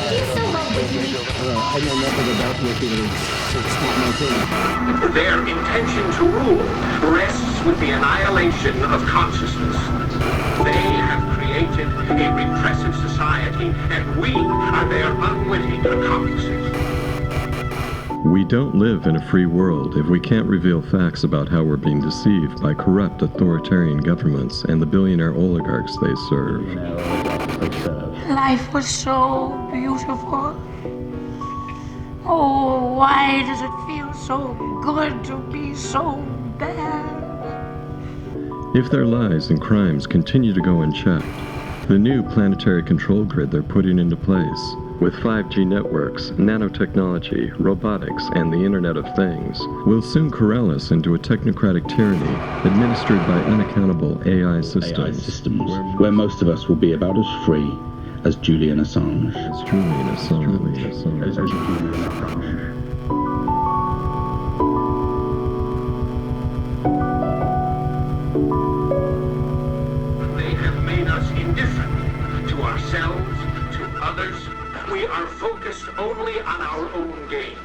He's so love with me. I know nothing about nuclear, so it's not my thing. Their intention to rule rests with the annihilation of consciousness. They have created a repressive society, and we are their unwitting accomplices. We don't live in a free world if we can't reveal facts about how we're being deceived by corrupt authoritarian governments and the billionaire oligarchs they serve. Life was so beautiful. Oh, why does it feel so good to be so bad? If their lies and crimes continue to go unchecked, the new planetary control grid they're putting into place, with 5G networks, nanotechnology, robotics, and the Internet of Things, will soon corral us into a technocratic tyranny administered by unaccountable AI systems. Where most of us will be about as free as Julian Assange. As Julian Assange. They have made us indifferent to ourselves, to others. We are focused only on our own gain.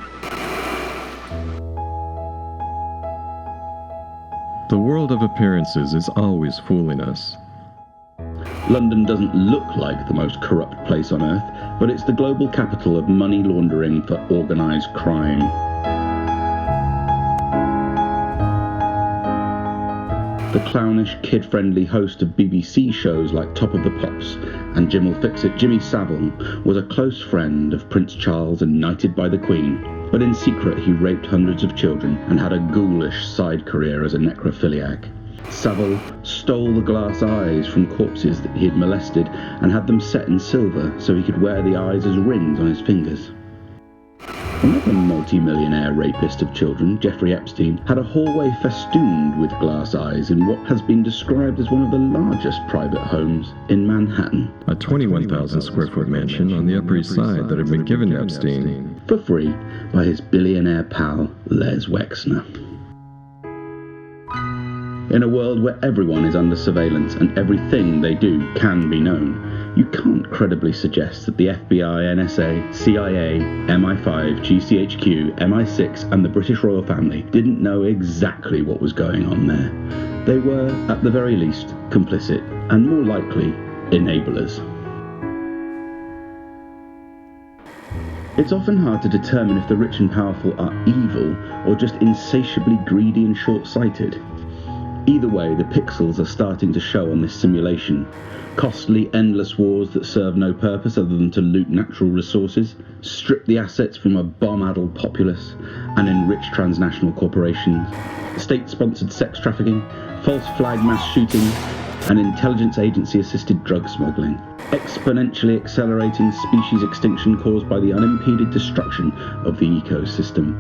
The world of appearances is always fooling us. London doesn't look like the most corrupt place on earth, but it's the global capital of money laundering for organised crime. The clownish, kid-friendly host of BBC shows like Top of the Pops and Jim Will Fix It, Jimmy Savile, was a close friend of Prince Charles and knighted by the Queen, but in secret he raped hundreds of children and had a ghoulish side career as a necrophiliac. Savile stole the glass eyes from corpses that he had molested and had them set in silver so he could wear the eyes as rings on his fingers. Another multi-millionaire rapist of children, Jeffrey Epstein, had a hallway festooned with glass eyes in what has been described as one of the largest private homes in Manhattan. A 21,000 square foot mansion on the Upper East Side that had been given to Epstein for free by his billionaire pal, Les Wexner. In a world where everyone is under surveillance and everything they do can be known, you can't credibly suggest that the FBI, NSA, CIA, MI5, GCHQ, MI6 and the British royal family didn't know exactly what was going on there. They were, at the very least, complicit and more likely, enablers. It's often hard to determine if the rich and powerful are evil or just insatiably greedy and short-sighted. Either way, the pixels are starting to show on this simulation. Costly, endless wars that serve no purpose other than to loot natural resources, strip the assets from a bomb-addled populace, and enrich transnational corporations, state-sponsored sex trafficking, false flag mass shootings, and intelligence agency-assisted drug smuggling, exponentially accelerating species extinction caused by the unimpeded destruction of the ecosystem,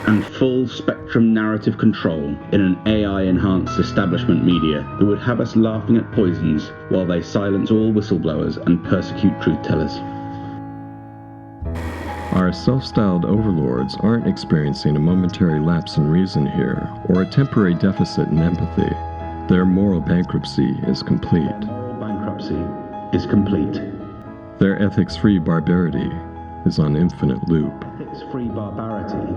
and full-spectrum narrative control in an AI-enhanced establishment media that would have us laughing at poisons while they silence all whistleblowers and persecute truth-tellers. Our self-styled overlords aren't experiencing a momentary lapse in reason here, or a temporary deficit in empathy. Their moral bankruptcy is complete. Their ethics-free barbarity is on infinite loop. Ethics-free barbarity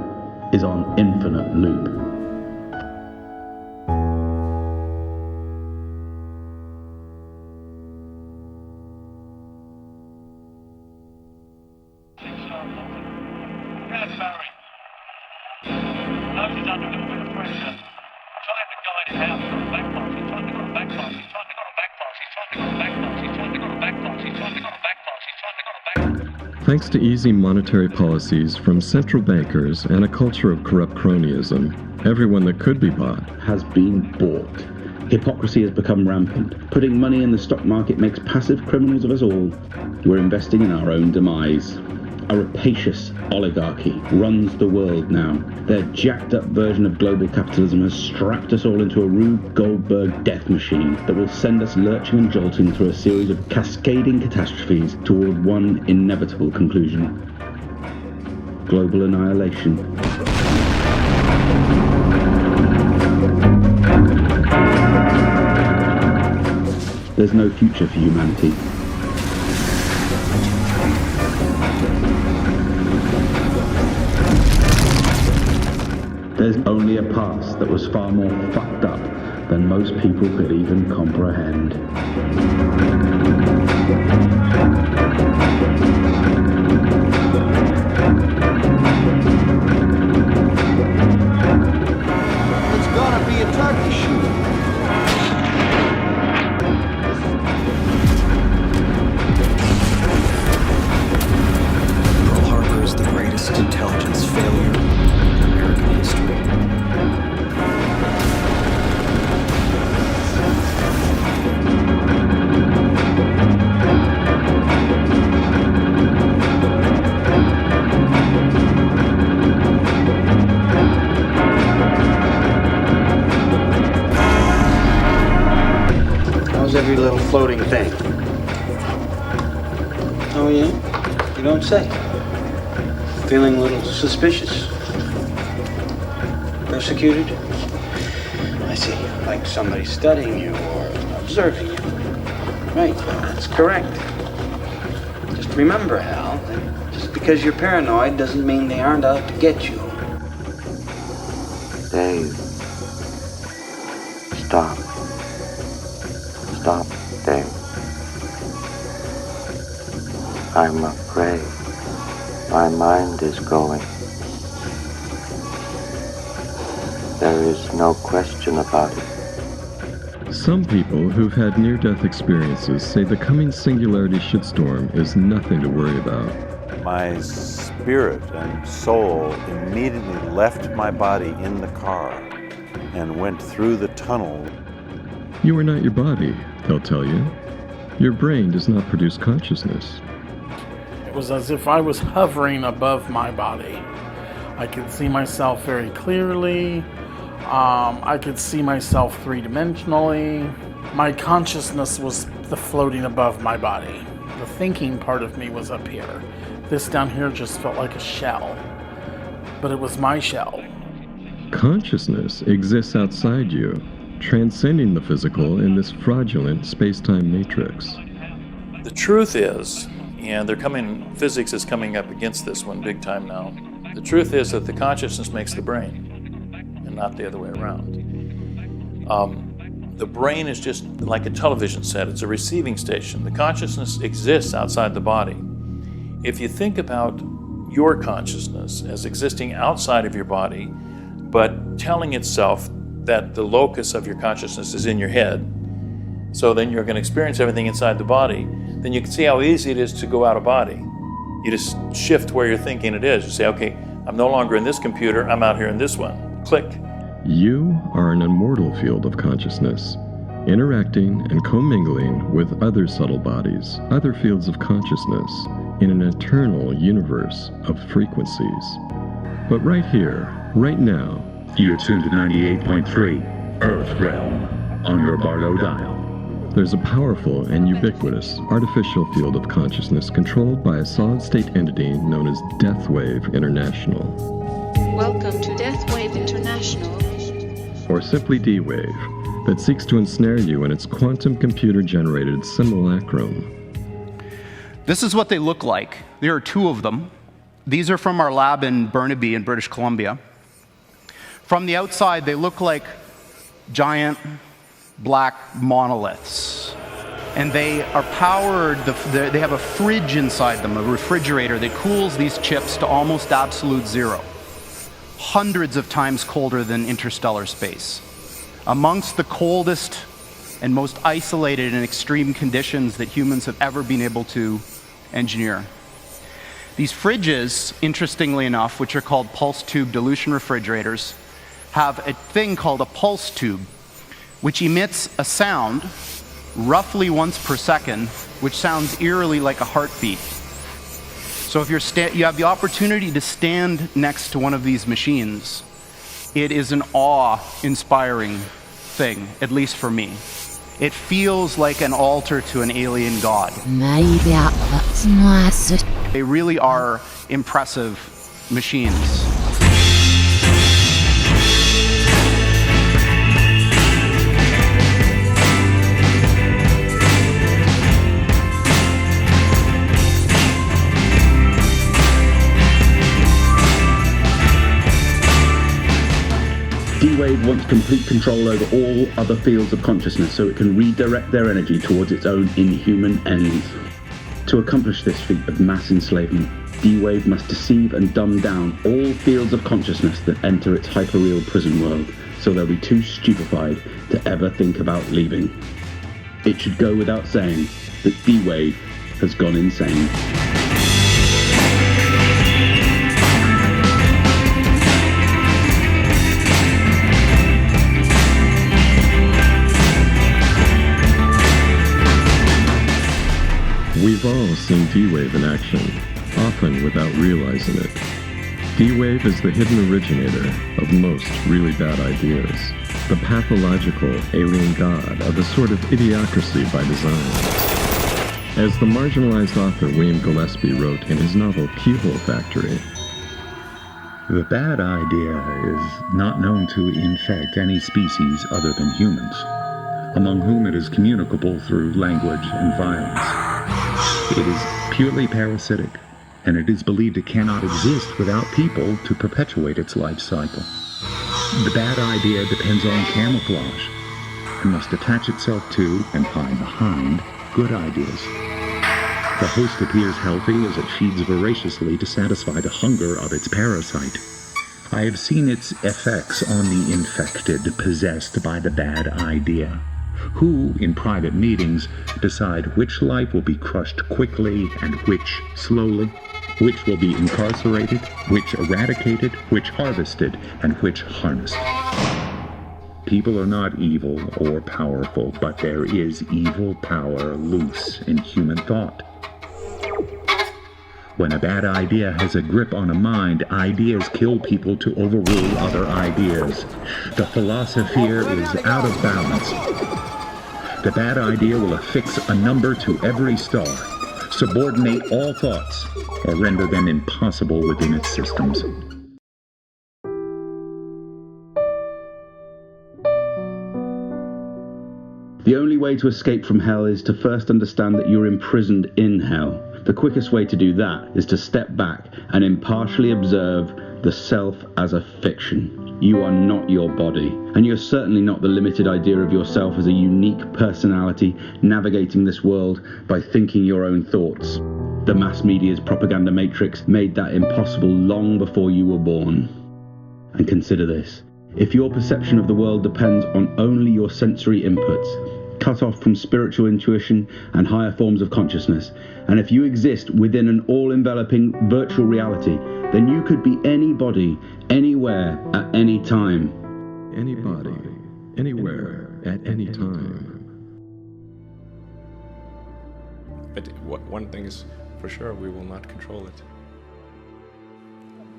is on infinite loop. Yes, Barry. Noted under a bit of pressure. Trying to guide it out. Back pass. He's trying to go back pass. He's trying to go back pass. He's trying to go back pass. He's trying to go back pass. He's trying to go back pass. He's trying to go back pass. Thanks to easy monetary policies from central bankers and a culture of corrupt cronyism, everyone that could be bought has been bought. Hypocrisy has become rampant. Putting money in the stock market makes passive criminals of us all. We're investing in our own demise. A rapacious oligarchy runs the world now. Their jacked-up version of global capitalism has strapped us all into a Rube Goldberg death machine that will send us lurching and jolting through a series of cascading catastrophes toward one inevitable conclusion: global annihilation. There's no future for humanity. only a past that was far more fucked up than most people could even comprehend. It's gonna be a turkey shoot. Pearl Harbor is the greatest intelligence failure in American history. How's every little floating thing? Oh yeah? You don't say. Feeling a little suspicious? Persecuted? I see. Like somebody studying you or observing you. Right, that's correct. Just remember, Hal, that just because you're paranoid doesn't mean they aren't out to get you. Dave. Stop. Stop, Dave. I'm afraid. My mind is going. There is no question about it. Some people who've had near-death experiences say the coming singularity shitstorm is nothing to worry about. My spirit and soul immediately left my body in the car and went through the tunnel. You are not your body, they'll tell you. Your brain does not produce consciousness. It was as if I was hovering above my body. I could see myself very clearly. I could see myself three-dimensionally. My consciousness was the floating above my body. The thinking part of me was up here. This down here just felt like a shell. But it was my shell. Consciousness exists outside you, transcending the physical in this fraudulent space-time matrix. The truth is, and physics is coming up against this one big time now. The truth is that the consciousness makes the brain, and not the other way around. The brain is just like a television set. It's a receiving station. The consciousness exists outside the body. If you think about your consciousness as existing outside of your body, but telling itself that the locus of your consciousness is in your head, so then you're going to experience everything inside the body, then you can see how easy it is to go out of body. You just shift where you're thinking it is. You say, okay, I'm no longer in this computer, I'm out here in this one. Click. You are an immortal field of consciousness, interacting and commingling with other subtle bodies, other fields of consciousness, in an eternal universe of frequencies. But right here, right now, You're tuned to 98.3 Earth Realm on your Barlow dial. there's a powerful and ubiquitous artificial field of consciousness controlled by a solid-state entity known as Deathwave International. Welcome to Deathwave International. Or simply D-Wave, that seeks to ensnare you in its quantum computer-generated simulacrum. This is what they look like. There are two of them. These are from our lab in Burnaby in British Columbia. From the outside, they look like giant black monoliths. And they are powered, they have a fridge inside them, a refrigerator that cools these chips to almost absolute zero. Hundreds of times colder than interstellar space. Amongst the coldest and most isolated and extreme conditions that humans have ever been able to engineer. These fridges, interestingly enough, which are called pulse tube dilution refrigerators, have a thing called a pulse tube, which emits a sound roughly once per second, which sounds eerily like a heartbeat. So if you have the opportunity to stand next to one of these machines, it is an awe-inspiring thing, at least for me. It feels like an altar to an alien god. They really are impressive machines. D-Wave wants complete control over all other fields of consciousness so it can redirect their energy towards its own inhuman ends. To accomplish this feat of mass enslavement, D-Wave must deceive and dumb down all fields of consciousness that enter its hyperreal prison world, so they'll be too stupefied to ever think about leaving. It should go without saying that D-Wave has gone insane. We've all seen D-Wave in action, often without realizing it. D-Wave is the hidden originator of most really bad ideas, the pathological alien god of a sort of idiocracy by design. As the marginalized author William Gillespie wrote in his novel Keyhole Factory, the bad idea is not known to infect any species other than humans, among whom it is communicable through language and violence. It is purely parasitic, and it is believed it cannot exist without people to perpetuate its life cycle. The bad idea depends on camouflage, and must attach itself to and hide behind good ideas. The host appears healthy as it feeds voraciously to satisfy the hunger of its parasite. I have seen its effects on the infected possessed by the bad idea, who, in private meetings, decide which life will be crushed quickly and which slowly, which will be incarcerated, which eradicated, which harvested, and which harnessed. People are not evil or powerful, but there is evil power loose in human thought. When a bad idea has a grip on a mind, ideas kill people to overrule other ideas. The philosophere is out of balance. The bad idea will affix a number to every star, subordinate all thoughts, or render them impossible within its systems. The only way to escape from hell is to first understand that you're imprisoned in hell. The quickest way to do that is to step back and impartially observe the self as a fiction. You are not your body, and you're certainly not the limited idea of yourself as a unique personality navigating this world by thinking your own thoughts. The mass media's propaganda matrix made that impossible long before you were born. And consider this. If your perception of the world depends on only your sensory inputs, cut off from spiritual intuition and higher forms of consciousness, and if you exist within an all-enveloping virtual reality, then you could be anybody, anywhere, at any time. Anybody, anywhere, at any time. But one thing is for sure, we will not control it.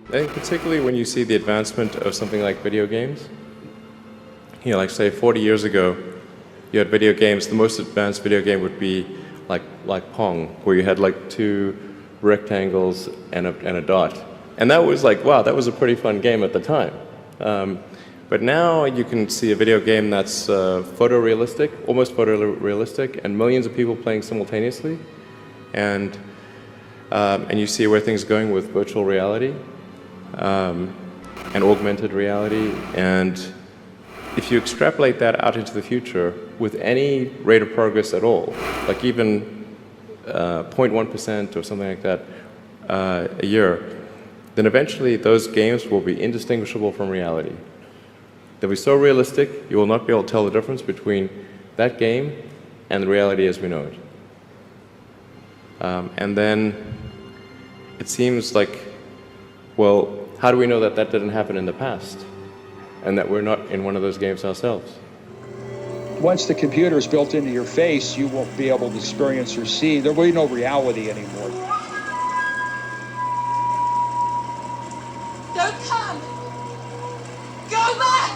I think particularly when you see the advancement of something like video games, you know, like say 40 years ago, you had video games, the most advanced video game would be like Pong, where you had like two rectangles and a dot. And that was like, wow, that was a pretty fun game at the time. But now you can see a video game that's photorealistic, almost photorealistic, and millions of people playing simultaneously. And you see where things are going with virtual reality and augmented reality. And if you extrapolate that out into the future with any rate of progress at all, like even 0.1% or something like that a year, then eventually those games will be indistinguishable from reality. They'll be so realistic, you will not be able to tell the difference between that game and the reality as we know it. And then it seems like, well, how do we know that that didn't happen in the past and that we're not in one of those games ourselves? Once the computer is built into your face, you won't be able to experience or see. There will be no reality anymore. Don't come! Go back!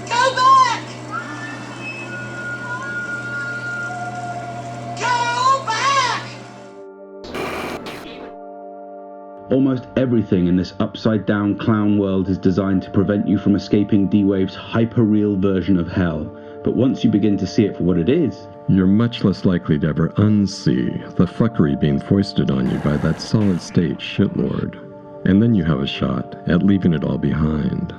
Go back! Go back! Almost everything in this upside-down clown world is designed to prevent you from escaping D-Wave's hyper-real version of hell. But once you begin to see it for what it is, you're much less likely to ever unsee the fuckery being foisted on you by that solid-state shitlord. And then you have a shot at leaving it all behind.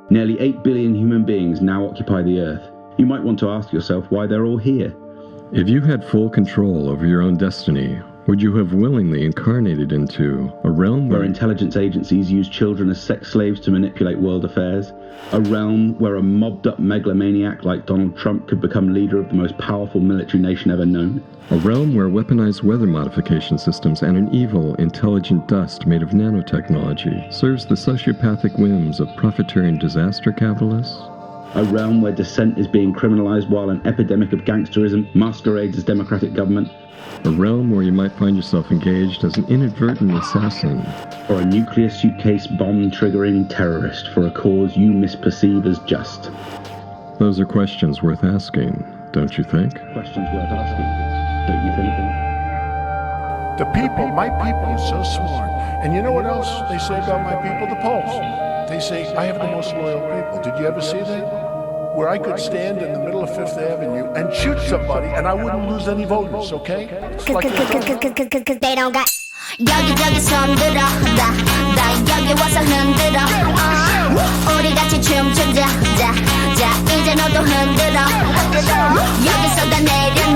Nearly 8 billion human beings now occupy the Earth. You might want to ask yourself why they're all here. If you had full control over your own destiny, would you have willingly incarnated into a realm where intelligence agencies use children as sex slaves to manipulate world affairs? A realm where a mobbed-up megalomaniac like Donald Trump could become leader of the most powerful military nation ever known? A realm where weaponized weather modification systems and an evil, intelligent dust made of nanotechnology serves the sociopathic whims of profiteering disaster capitalists? A realm where dissent is being criminalized while an epidemic of gangsterism masquerades as democratic government? A realm where you might find yourself engaged as an inadvertent assassin. Or a nuclear suitcase bomb-triggering terrorist for a cause you misperceive as just. Those are questions worth asking, don't you think? Questions worth asking, don't you think? The people, my people are so smart. And you know what else they say about my people? The Poles. They say, I have the most loyal people. Did you ever see that? Where I could stand in the middle of Fifth Avenue and shoot somebody and I wouldn't lose any voters, okay? It's like they don't got 여기저기 손들어 나 여기 와서 흔들어 우리 같이 춤추자 자 이제 너도 흔들어 여기서 다 내려